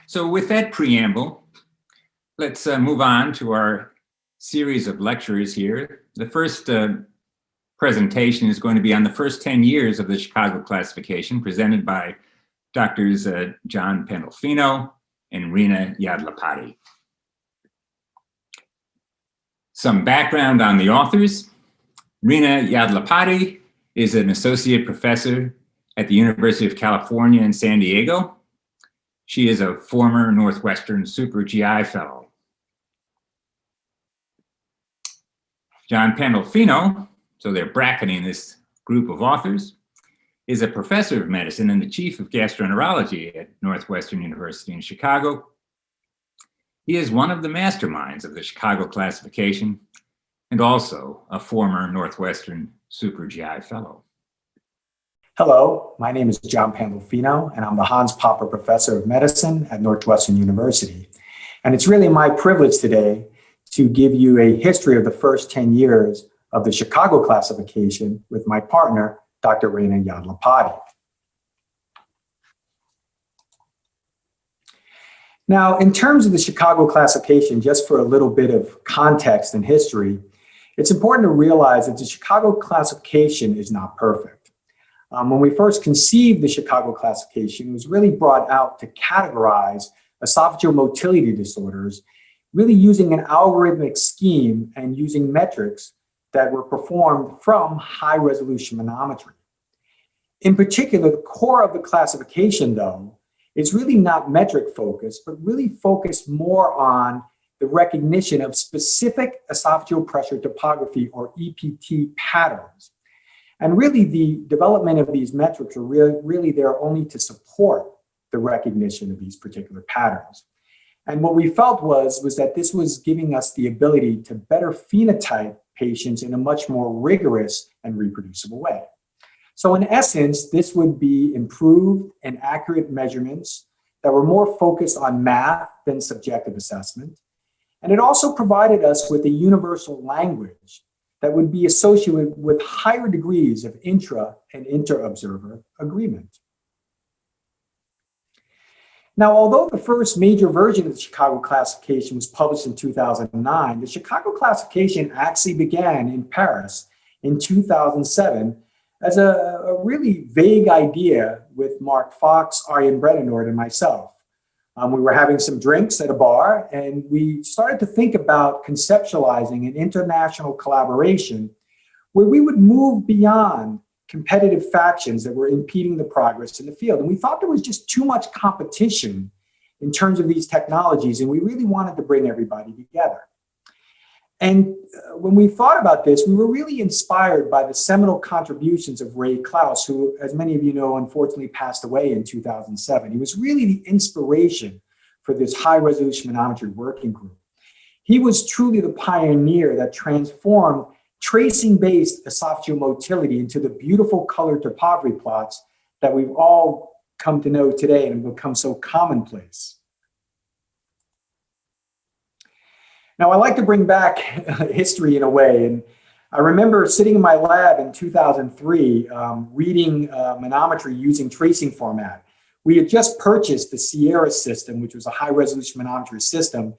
So with that preamble, let's move on to our series of lectures here. The first presentation is going to be on the first 10 years of the Chicago classification, presented by Drs. John Pandolfino and Rina Yadlapati. Some background on the authors. Rina Yadlapati is an associate professor at the University of California in San Diego. She is a former Northwestern Super GI Fellow. John Pandolfino, so they're bracketing this group of authors, is a professor of medicine and the chief of gastroenterology at Northwestern University in Chicago. He is one of the masterminds of the Chicago classification and also a former Northwestern Super GI Fellow. Hello, my name is John Pandolfino, and I'm the Hans Popper Professor of Medicine at Northwestern University. And it's really my privilege today to give you a history of the first 10 years of the Chicago classification with my partner, Dr. Rina Yadlapati. Now, in terms of the Chicago classification, just for a little bit of context and history, it's important to realize that the Chicago classification is not perfect. When we first conceived the Chicago classification, it was really brought out to categorize esophageal motility disorders, really using an algorithmic scheme and using metrics that were performed from high-resolution manometry. In particular, the core of the classification, though, is really not metric-focused, but really focused more on the recognition of specific esophageal pressure topography, or EPT, patterns. And really, the development of these metrics are really there only to support the recognition of these particular patterns. And what we felt was that this was giving us the ability to better phenotype patients in a much more rigorous and reproducible way. So in essence, this would be improved and accurate measurements that were more focused on math than subjective assessment. And it also provided us with a universal language that would be associated with higher degrees of intra and inter-observer agreement. Now, although the first major version of the Chicago classification was published in 2009, the Chicago classification actually began in Paris in 2007 as a really vague idea with Mark Fox, Arjen Bredenord, and myself. We were having some drinks at a bar, and we started to think about conceptualizing an international collaboration where we would move beyond competitive factions that were impeding the progress in the field. And we thought there was just too much competition in terms of these technologies, and we really wanted to bring everybody together. And when we thought about this, we were really inspired by the seminal contributions of Ray Klaus, who, as many of you know, unfortunately passed away in 2007. He was really the inspiration for this high-resolution manometry working group. He was truly the pioneer that transformed tracing-based esophageal motility into the beautiful color topography plots that we've all come to know today and have become so commonplace. Now, I like to bring back history in a way, and I remember sitting in my lab in 2003 reading manometry using tracing format. We had just purchased the Sierra system, which was a high-resolution manometry system,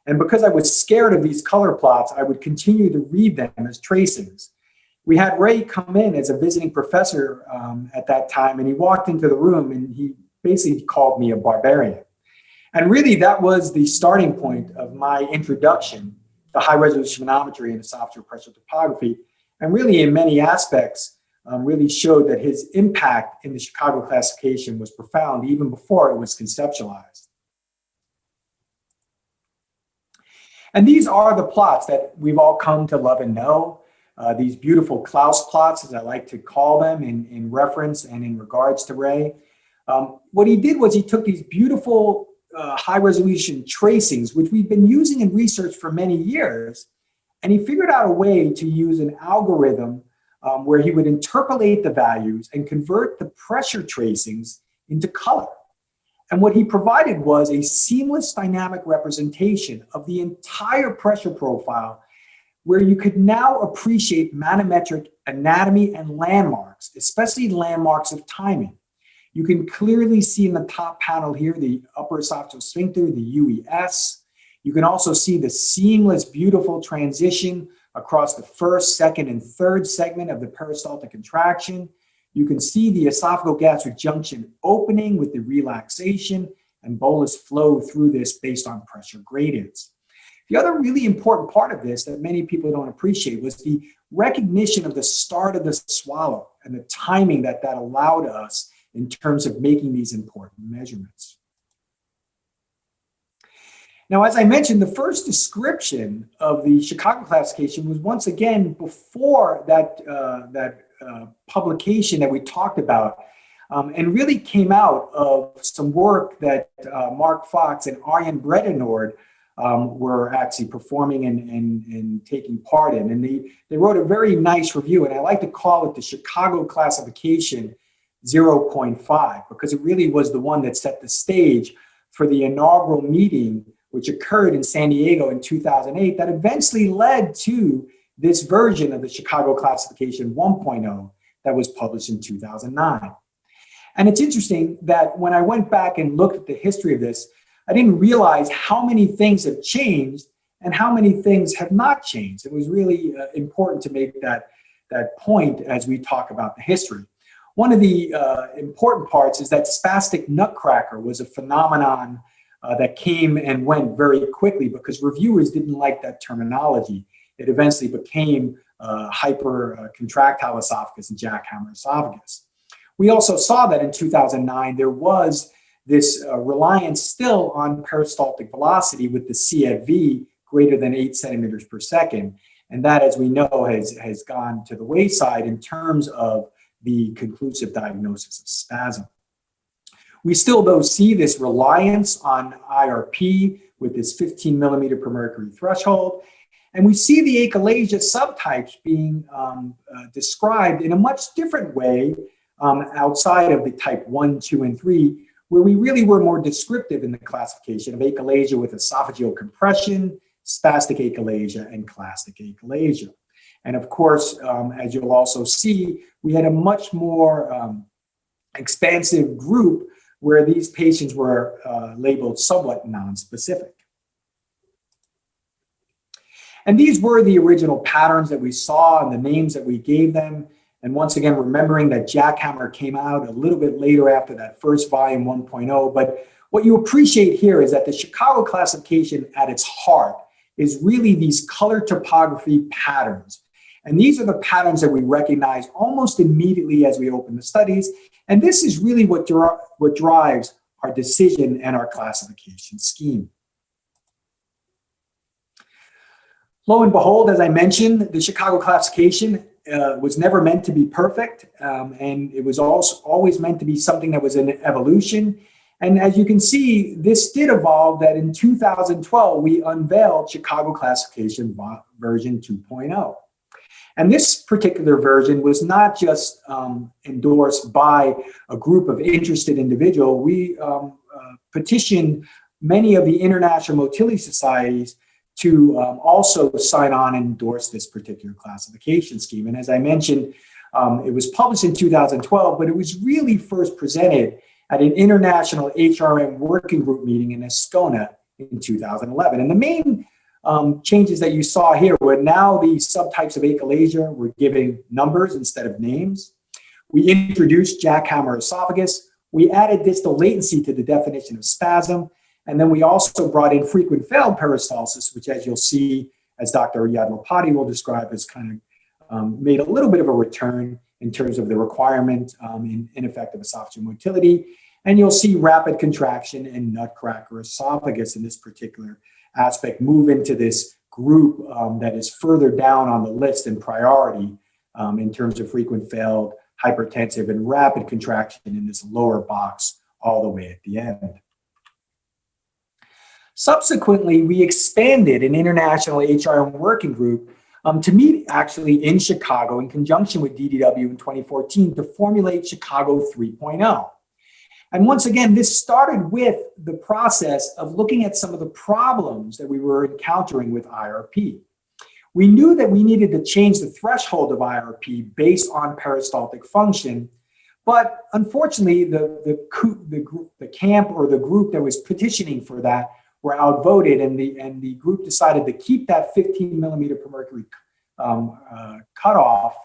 and because I was scared of these color plots, I would continue to read them as tracings. We had Ray come in as a visiting professor at that time, and he walked into the room and he basically called me a barbarian. And really, that was the starting point of my introduction to high-resolution manometry and esophageal pressure topography, and really, in many aspects, really showed that his impact in the Chicago classification was profound even before it was conceptualized. And these are the plots that we've all come to love and know, these beautiful Klaus plots, as I like to call them, in reference and in regards to Ray. What he did was he took these beautiful high-resolution tracings, which we've been using in research for many years, and he figured out a way to use an algorithm where he would interpolate the values and convert the pressure tracings into color. And what he provided was a seamless dynamic representation of the entire pressure profile, where you could now appreciate manometric anatomy and landmarks, especially landmarks of timing. You can clearly see in the top panel here, the upper esophageal sphincter, the UES. You can also see the seamless, beautiful transition across the first, second, and third segment of the peristaltic contraction. You can see the esophagogastric junction opening with the relaxation and bolus flow through this based on pressure gradients. The other really important part of this that many people don't appreciate was the recognition of the start of the swallow and the timing that allowed us in terms of making these important measurements. Now, as I mentioned, the first description of the Chicago classification was once again before that publication that we talked about, and really came out of some work that Mark Fox and Arjen Bredenord were actually performing and taking part in. And they wrote a very nice review, and I like to call it the Chicago classification 0.5, because it really was the one that set the stage for the inaugural meeting, which occurred in San Diego in 2008, that eventually led to this version of the Chicago classification 1.0 that was published in 2009. And it's interesting that when I went back and looked at the history of this, I didn't realize how many things have changed and how many things have not changed. It was really important to make that point as we talk about the history. One of the important parts is that spastic nutcracker was a phenomenon that came and went very quickly because reviewers didn't like that terminology. It eventually became hypercontractile esophagus and jackhammer esophagus. We also saw that in 2009, there was this reliance still on peristaltic velocity with the CFV greater than 8 centimeters per second. And that, as we know, has gone to the wayside in terms of the conclusive diagnosis of spasm. We still, though, see this reliance on IRP with this 15 millimeter per mercury threshold. And we see the achalasia subtypes being described in a much different way outside of the type 1, 2, and 3, where we really were more descriptive in the classification of achalasia with esophageal compression, spastic achalasia, and clastic achalasia. And of course, as you'll also see, we had a much more expansive group where these patients were labeled somewhat nonspecific. And these were the original patterns that we saw and the names that we gave them. And once again, remembering that jackhammer came out a little bit later after that first volume 1.0. But what you appreciate here is that the Chicago classification at its heart is really these color topography patterns. And these are the patterns that we recognize almost immediately as we open the studies. And this is really what drives our decision and our classification scheme. Lo and behold, as I mentioned, the Chicago classification was never meant to be perfect, and it was also always meant to be something that was an evolution. And as you can see, this did evolve that in 2012, we unveiled Chicago classification version 2.0. And this particular version was not just endorsed by a group of interested individuals. We petitioned many of the international motility societies to also sign on and endorse this particular classification scheme. And as I mentioned, it was published in 2012, but it was really first presented at an international HRM working group meeting in Ascona in 2011. And the main changes that you saw here were now the subtypes of achalasia were given numbers instead of names. We introduced jackhammer esophagus. We added distal latency to the definition of spasm. And then we also brought in frequent failed peristalsis, which, as you'll see, as Dr. Yadlapati will describe, has kind of made a little bit of a return in terms of the requirement in ineffective esophageal motility. And you'll see rapid contraction and nutcracker esophagus in this particular aspect move into this group that is further down on the list in priority in terms of frequent failed, hypertensive, and rapid contraction in this lower box all the way at the end. Subsequently, we expanded an international HRM working group to meet actually in Chicago in conjunction with DDW in 2014 to formulate Chicago 3.0. And once again, this started with the process of looking at some of the problems that we were encountering with IRP. We knew that we needed to change the threshold of IRP based on peristaltic function, But unfortunately, the camp or the group that was petitioning for that were outvoted, and the group decided to keep that 15 millimeter per mercury cutoff,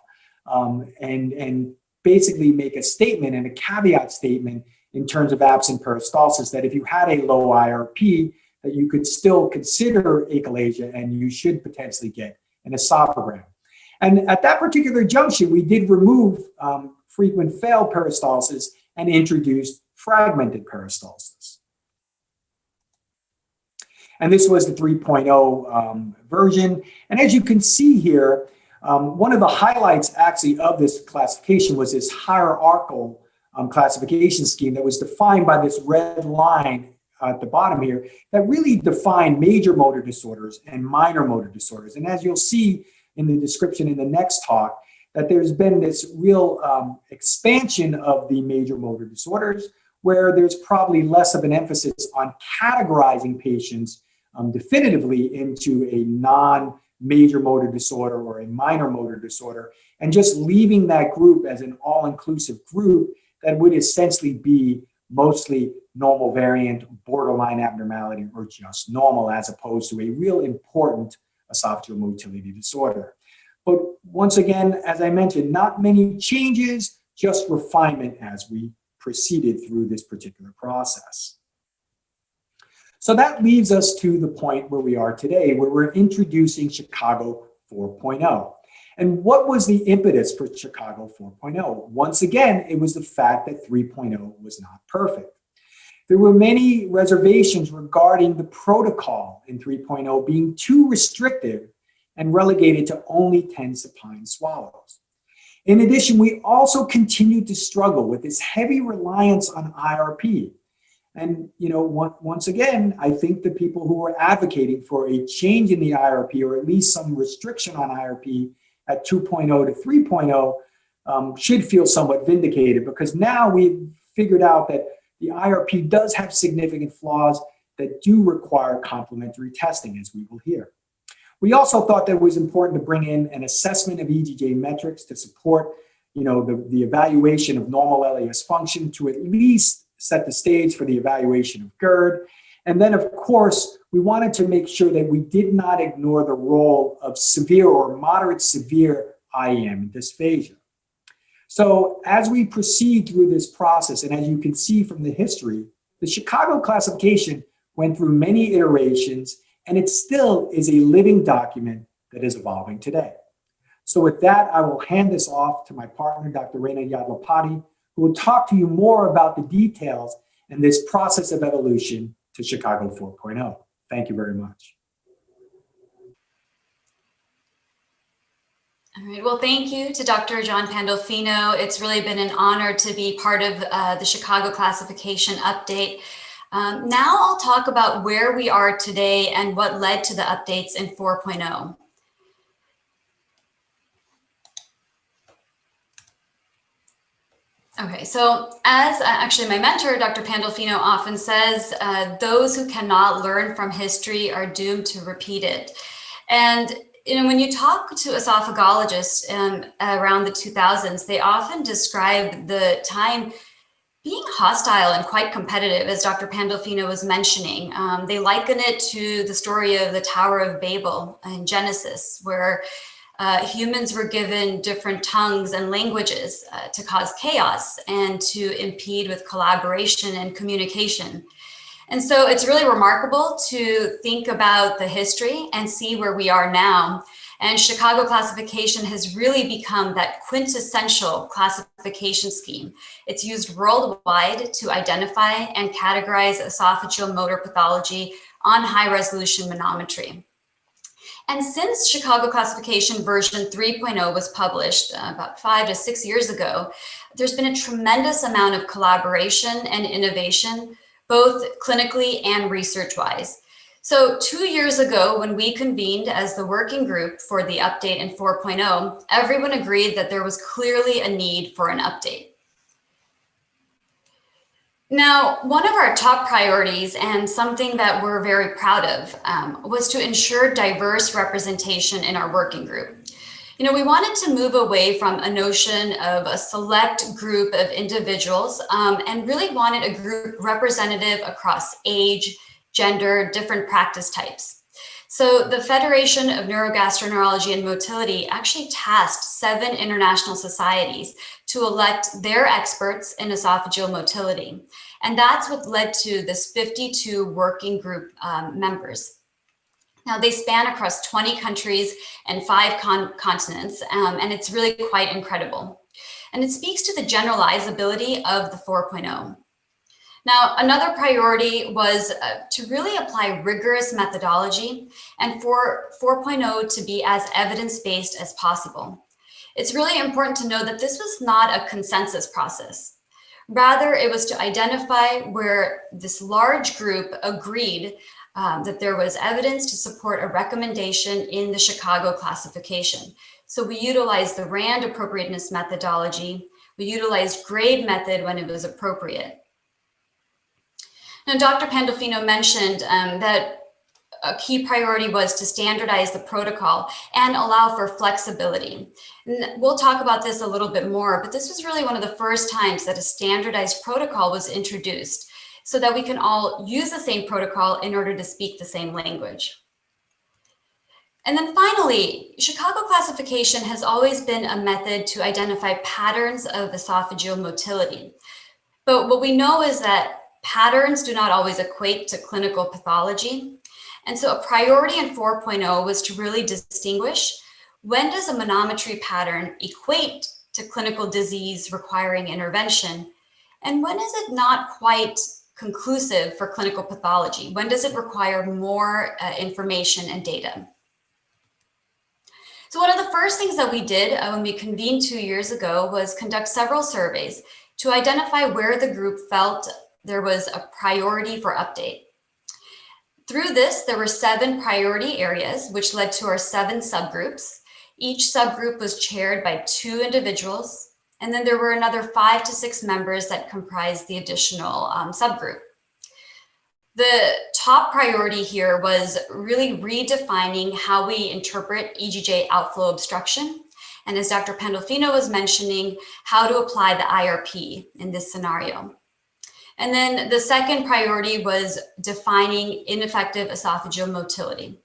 and basically make a statement and a caveat statement in terms of absent peristalsis, that if you had a low IRP, that you could still consider achalasia and you should potentially get an esophagram. And at that particular junction, we did remove frequent failed peristalsis and introduced fragmented peristalsis. And this was the 3.0 version. And as you can see here, one of the highlights actually of this classification was this hierarchical classification scheme that was defined by this red line at the bottom here that really defined major motor disorders and minor motor disorders. And as you'll see in the description in the next talk, that there's been this real expansion of the major motor disorders, where there's probably less of an emphasis on categorizing patients definitively into a non-major motor disorder or a minor motor disorder, and just leaving that group as an all-inclusive group that would essentially be mostly normal variant, borderline abnormality, or just normal, as opposed to a real important esophageal motility disorder. But once again, as I mentioned, not many changes, just refinement as we proceeded through this particular process. So that leads us to the point where we are today, where we're introducing Chicago 4.0. And what was the impetus for Chicago 4.0? Once again, it was the fact that 3.0 was not perfect. There were many reservations regarding the protocol in 3.0 being too restrictive and relegated to only 10 supine swallows. In addition, we also continued to struggle with this heavy reliance on IRP. And once again, I think the people who were advocating for a change in the IRP, or at least some restriction on IRP at 2.0 to 3.0, should feel somewhat vindicated, because now we've figured out that the IRP does have significant flaws that do require complementary testing, as we will hear. We also thought that it was important to bring in an assessment of EGJ metrics to support, the evaluation of normal LAS function, to at least set the stage for the evaluation of GERD. And then, of course, we wanted to make sure that we did not ignore the role of severe or moderate severe IEM and dysphagia. So as we proceed through this process, and as you can see from the history, the Chicago classification went through many iterations, and it still is a living document that is evolving today. So with that, I will hand this off to my partner, Dr. Yadlapati, who will talk to you more about the details in this process of evolution to Chicago 4.0. Thank you very much. All right, well, thank you to Dr. John Pandolfino. It's really been an honor to be part of the Chicago classification update. Now I'll talk about where we are today and what led to the updates in 4.0. Okay, so as actually my mentor, Dr. Pandolfino, often says, those who cannot learn from history are doomed to repeat it. And when you talk to esophagologists around the 2000s, they often describe the time being hostile and quite competitive, as Dr. Pandolfino was mentioning. They liken it to the story of the Tower of Babel in Genesis, where humans were given different tongues and languages to cause chaos and to impede with collaboration and communication. And so it's really remarkable to think about the history and see where we are now. And Chicago classification has really become that quintessential classification scheme. It's used worldwide to identify and categorize esophageal motor pathology on high-resolution manometry. And since Chicago classification version 3.0 was published about 5 to 6 years ago, there's been a tremendous amount of collaboration and innovation, both clinically and research-wise. So 2 years ago, when we convened as the working group for the update in 4.0, everyone agreed that there was clearly a need for an update. Now, one of our top priorities, and something that we're very proud of, was to ensure diverse representation in our working group. We wanted to move away from a notion of a select group of individuals and really wanted a group representative across age, gender, different practice types. So the Federation of Neurogastroenterology and Motility actually tasked 7 international societies to elect their experts in esophageal motility. And that's what led to this 52 working group members. Now, they span across 20 countries and 5 continents, and it's really quite incredible. And it speaks to the generalizability of the 4.0. Now, another priority was to really apply rigorous methodology and for 4.0 to be as evidence-based as possible. It's really important to know that this was not a consensus process. Rather, it was to identify where this large group agreed that there was evidence to support a recommendation in the Chicago classification. So we utilized the RAND appropriateness methodology. We utilized grade method when it was appropriate. Now, Dr. Pandolfino mentioned that a key priority was to standardize the protocol and allow for flexibility. And we'll talk about this a little bit more, but this was really one of the first times that a standardized protocol was introduced, so that we can all use the same protocol in order to speak the same language. And then finally, Chicago classification has always been a method to identify patterns of esophageal motility. But what we know is that patterns do not always equate to clinical pathology. And so a priority in 4.0 was to really distinguish when does a manometry pattern equate to clinical disease requiring intervention, and when is it not quite conclusive for clinical pathology? When does it require more information and data? So one of the first things that we did when we convened 2 years ago was conduct several surveys to identify where the group felt there was a priority for update. Through this, there were 7 priority areas, which led to our 7 subgroups. Each subgroup was chaired by 2 individuals, and then there were another 5 to 6 members that comprised the additional subgroup. The top priority here was really redefining how we interpret EGJ outflow obstruction. And as Dr. Pandolfino was mentioning, how to apply the IRP in this scenario. And then the second priority was defining ineffective esophageal motility.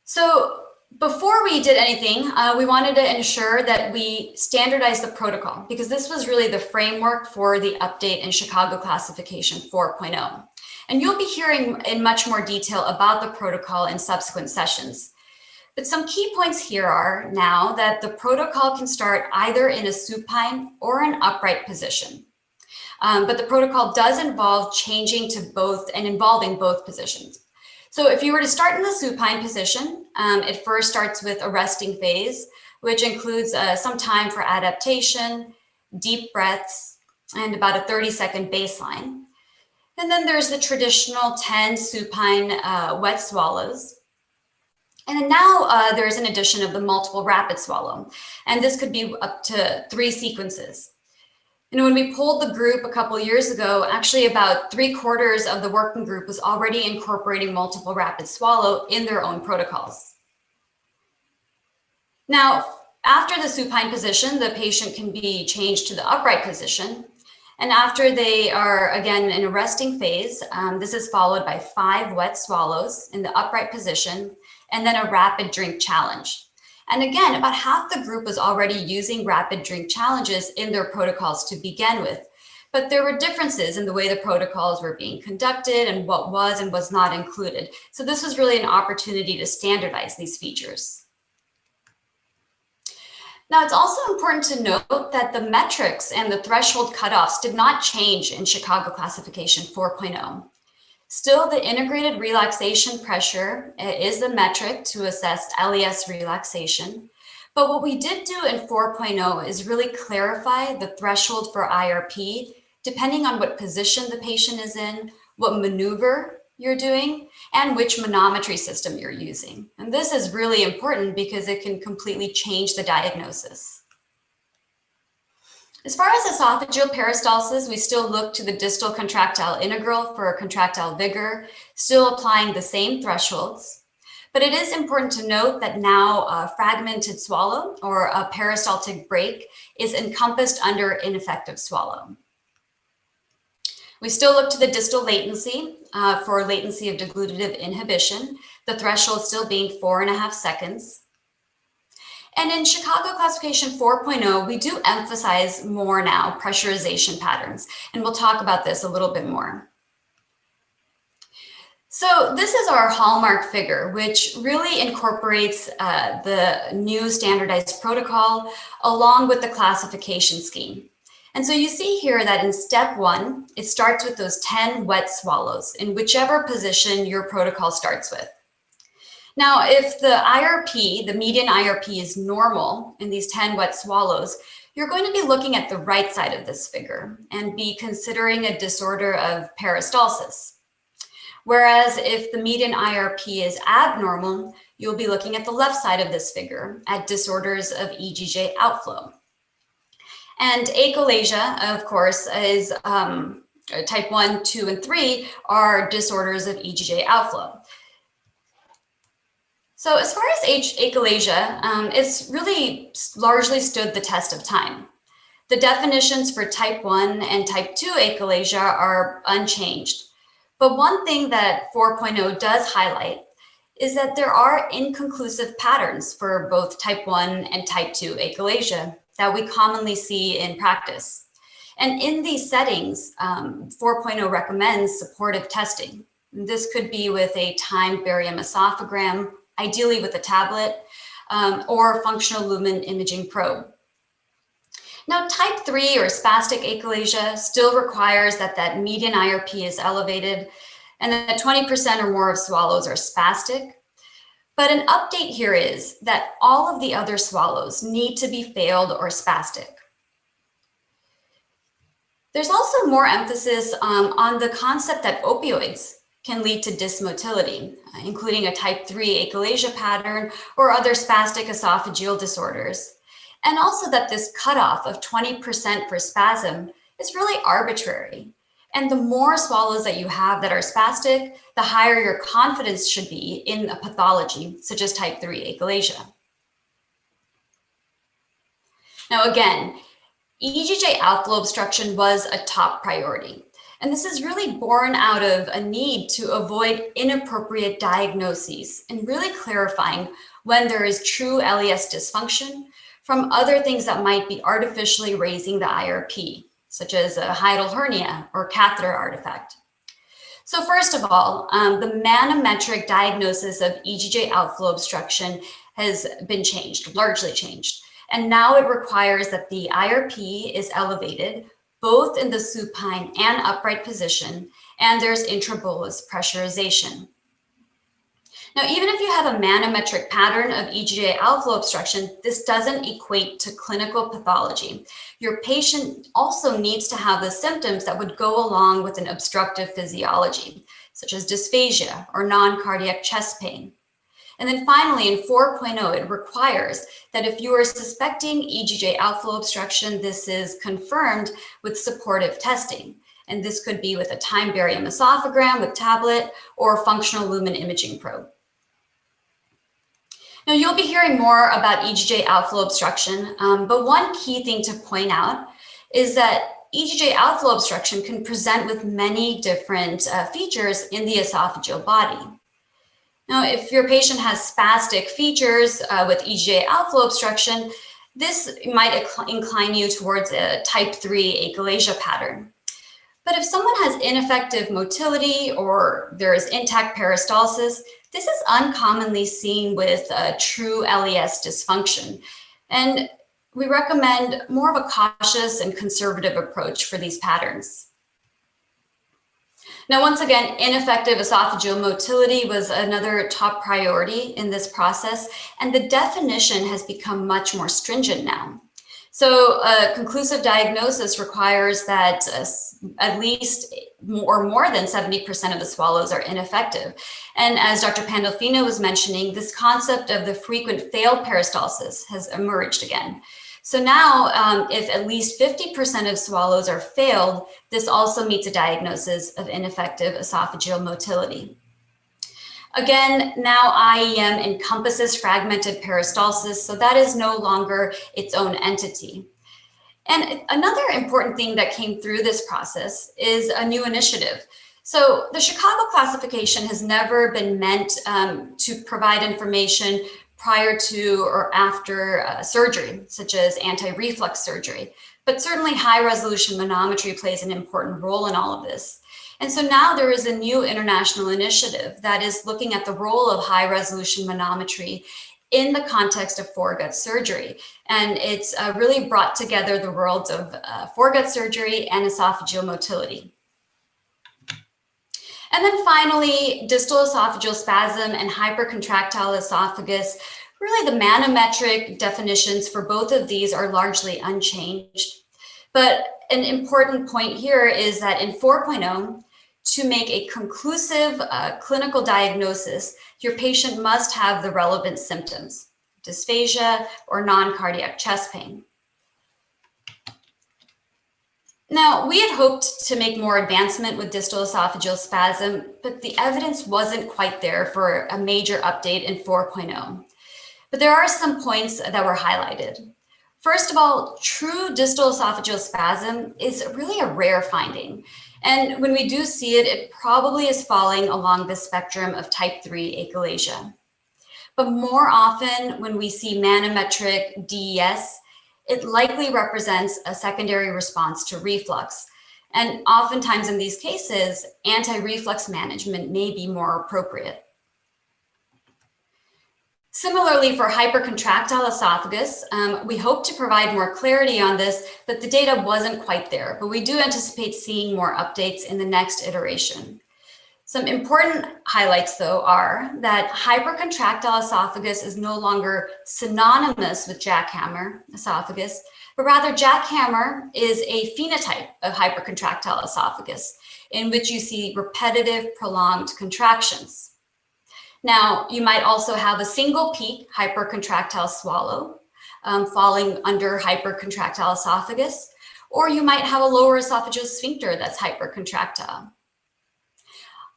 So before we did anything, we wanted to ensure that we standardized the protocol, because this was really the framework for the update in Chicago classification 4.0. And you'll be hearing in much more detail about the protocol in subsequent sessions. But some key points here are now that the protocol can start either in a supine or an upright position. But the protocol does involve changing to both and involving both positions. So if you were to start in the supine position, it first starts with a resting phase, which includes some time for adaptation, deep breaths, and about a 30-second baseline. And then there's the traditional 10 supine wet swallows. And then now there's an addition of the multiple rapid swallow, and this could be up to 3 sequences. When we polled the group a couple years ago, actually about 3/4 of the working group was already incorporating multiple rapid swallow in their own protocols. Now, after the supine position, the patient can be changed to the upright position. And after they are again in a resting phase, this is followed by 5 wet swallows in the upright position, and then a rapid drink challenge. And again, about half the group was already using rapid drink challenges in their protocols to begin with, but there were differences in the way the protocols were being conducted and what was and was not included. So this was really an opportunity to standardize these features. Now, it's also important to note that the metrics and the threshold cutoffs did not change in Chicago classification 4.0. Still, the integrated relaxation pressure is the metric to assess LES relaxation. But what we did do in 4.0 is really clarify the threshold for IRP, depending on what position the patient is in, what maneuver you're doing, and which manometry system you're using. And this is really important because it can completely change the diagnosis. As far as esophageal peristalsis, we still look to the distal contractile integral for contractile vigor, still applying the same thresholds. But it is important to note that now a fragmented swallow or a peristaltic break is encompassed under ineffective swallow. We still look to the distal latency for latency of deglutitive inhibition, the threshold still being 4.5 seconds. And in Chicago Classification 4.0, we do emphasize more now pressurization patterns, and we'll talk about this a little bit more. So this is our hallmark figure, which really incorporates the new standardized protocol along with the classification scheme. And so you see here that in step 1, it starts with those 10 wet swallows in whichever position your protocol starts with. Now, if the IRP, the median IRP is normal in these 10 wet swallows, you're going to be looking at the right side of this figure and be considering a disorder of peristalsis. Whereas if the median IRP is abnormal, you'll be looking at the left side of this figure at disorders of EGJ outflow. And achalasia, of course, is type 1, 2, and 3 are disorders of EGJ outflow. So as far as achalasia, it's really largely stood the test of time. The definitions for type 1 and type 2 achalasia are unchanged. But one thing that 4.0 does highlight is that there are inconclusive patterns for both type 1 and type 2 achalasia that we commonly see in practice. And in these settings, 4.0 recommends supportive testing. This could be with a timed barium esophagram, ideally with a tablet, or functional lumen imaging probe. Now, type 3 or spastic achalasia still requires that median IRP is elevated and that 20% or more of swallows are spastic. But an update here is that all of the other swallows need to be failed or spastic. There's also more emphasis on the concept that opioids can lead to dysmotility, including a type 3 achalasia pattern or other spastic esophageal disorders. And also that this cutoff of 20% for spasm is really arbitrary. And the more swallows that you have that are spastic, the higher your confidence should be in a pathology, such as type 3 achalasia. Now again, EGJ outflow obstruction was a top priority. And this is really born out of a need to avoid inappropriate diagnoses and really clarifying when there is true LES dysfunction from other things that might be artificially raising the IRP, such as a hiatal hernia or catheter artifact. So first of all, the manometric diagnosis of EGJ outflow obstruction has been changed, largely changed. And now it requires that the IRP is elevated both in the supine and upright position, and there's intrabolus pressurization. Now, even if you have a manometric pattern of EGJ outflow obstruction, this doesn't equate to clinical pathology. Your patient also needs to have the symptoms that would go along with an obstructive physiology, such as dysphagia or non-cardiac chest pain. And then finally, in 4.0, it requires that if you are suspecting EGJ outflow obstruction, this is confirmed with supportive testing. And this could be with a timed barium esophagram with tablet or functional lumen imaging probe. Now, you'll be hearing more about EGJ outflow obstruction, but one key thing to point out is that EGJ outflow obstruction can present with many different features in the esophageal body. Now, if your patient has spastic features with EGJ outflow obstruction, this might incline you towards a type 3 achalasia pattern. But if someone has ineffective motility or there is intact peristalsis, this is uncommonly seen with true LES dysfunction. And we recommend more of a cautious and conservative approach for these patterns. Now, once again, ineffective esophageal motility was another top priority in this process, and the definition has become much more stringent now. So a conclusive diagnosis requires that at least or more than 70% of the swallows are ineffective. And as Dr. Pandolfino was mentioning, this concept of the frequent failed peristalsis has emerged again. So now, if at least 50% of swallows are failed, this also meets a diagnosis of ineffective esophageal motility. Again, now IEM encompasses fragmented peristalsis, so that is no longer its own entity. And another important thing that came through this process is a new initiative. So the Chicago classification has never been meant to provide information prior to or after surgery, such as anti-reflux surgery. But certainly high-resolution manometry plays an important role in all of this. And so now there is a new international initiative that is looking at the role of high-resolution manometry in the context of foregut surgery. And it's really brought together the worlds of foregut surgery and esophageal motility. And then finally, distal esophageal spasm and hypercontractile esophagus. Really, the manometric definitions for both of these are largely unchanged. But an important point here is that in 4.0, to make a conclusive clinical diagnosis, your patient must have the relevant symptoms, dysphagia or non-cardiac chest pain. Now, we had hoped to make more advancement with distal esophageal spasm, but the evidence wasn't quite there for a major update in 4.0. But there are some points that were highlighted. First of all, true distal esophageal spasm is really a rare finding. And when we do see it, it probably is falling along the spectrum of type 3 achalasia. But more often, when we see manometric DES, it likely represents a secondary response to reflux. And oftentimes in these cases, anti-reflux management may be more appropriate. Similarly, for hypercontractile esophagus, we hope to provide more clarity on this, but the data wasn't quite there. But we do anticipate seeing more updates in the next iteration. Some important highlights, though, are that hypercontractile esophagus is no longer synonymous with jackhammer esophagus, but rather jackhammer is a phenotype of hypercontractile esophagus in which you see repetitive, prolonged contractions. Now, you might also have a single peak hypercontractile swallow falling under hypercontractile esophagus, or you might have a lower esophageal sphincter that's hypercontractile.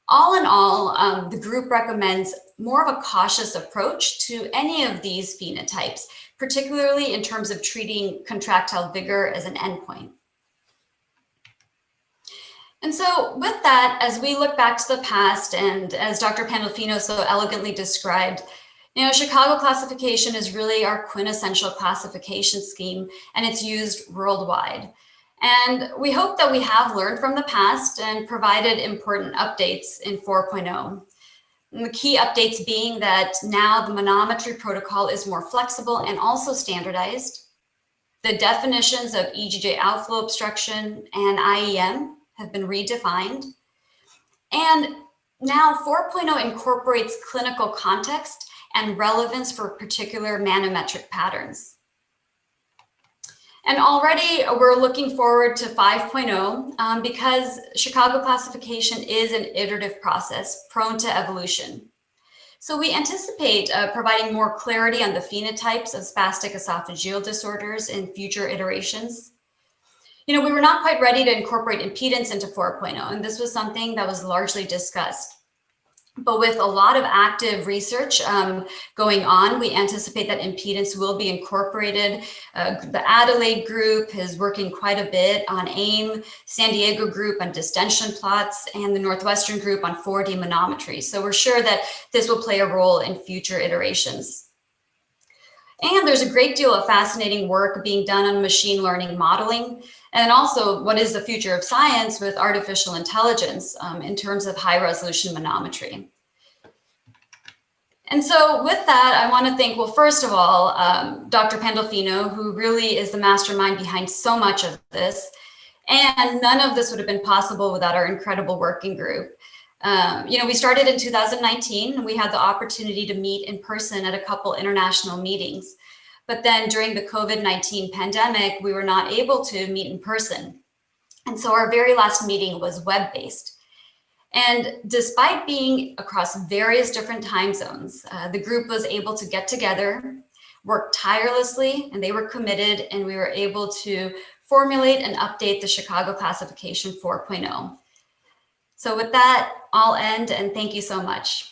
All in all, the group recommends more of a cautious approach to any of these phenotypes, particularly in terms of treating contractile vigor as an endpoint. And so with that, as we look back to the past, and as Dr. Pandolfino so elegantly described, Chicago classification is really our quintessential classification scheme, and it's used worldwide. And we hope that we have learned from the past and provided important updates in 4.0. And the key updates being that now the manometry protocol is more flexible and also standardized. The definitions of EGJ outflow obstruction and IEM have been redefined. And now 4.0 incorporates clinical context and relevance for particular manometric patterns. And already we're looking forward to 5.0 because Chicago classification is an iterative process prone to evolution. So we anticipate providing more clarity on the phenotypes of spastic esophageal disorders in future iterations. We were not quite ready to incorporate impedance into 4.0, and this was something that was largely discussed. But with a lot of active research going on, we anticipate that impedance will be incorporated. The Adelaide group is working quite a bit on AIM, San Diego group on distension plots, and the Northwestern group on 4D manometry. So we're sure that this will play a role in future iterations. And there's a great deal of fascinating work being done on machine learning modeling, and also what is the future of science with artificial intelligence in terms of high resolution manometry. And so with that, I want to thank, well, first of all, Dr. Pandolfino, who really is the mastermind behind so much of this. And none of this would have been possible without our incredible working group. We started in 2019, and we had the opportunity to meet in person at a couple international meetings. But then during the COVID-19 pandemic, we were not able to meet in person. And so our very last meeting was web-based. And despite being across various different time zones, the group was able to get together, work tirelessly, and they were committed, and we were able to formulate and update the Chicago Classification 4.0. So with that, I'll end, and thank you so much.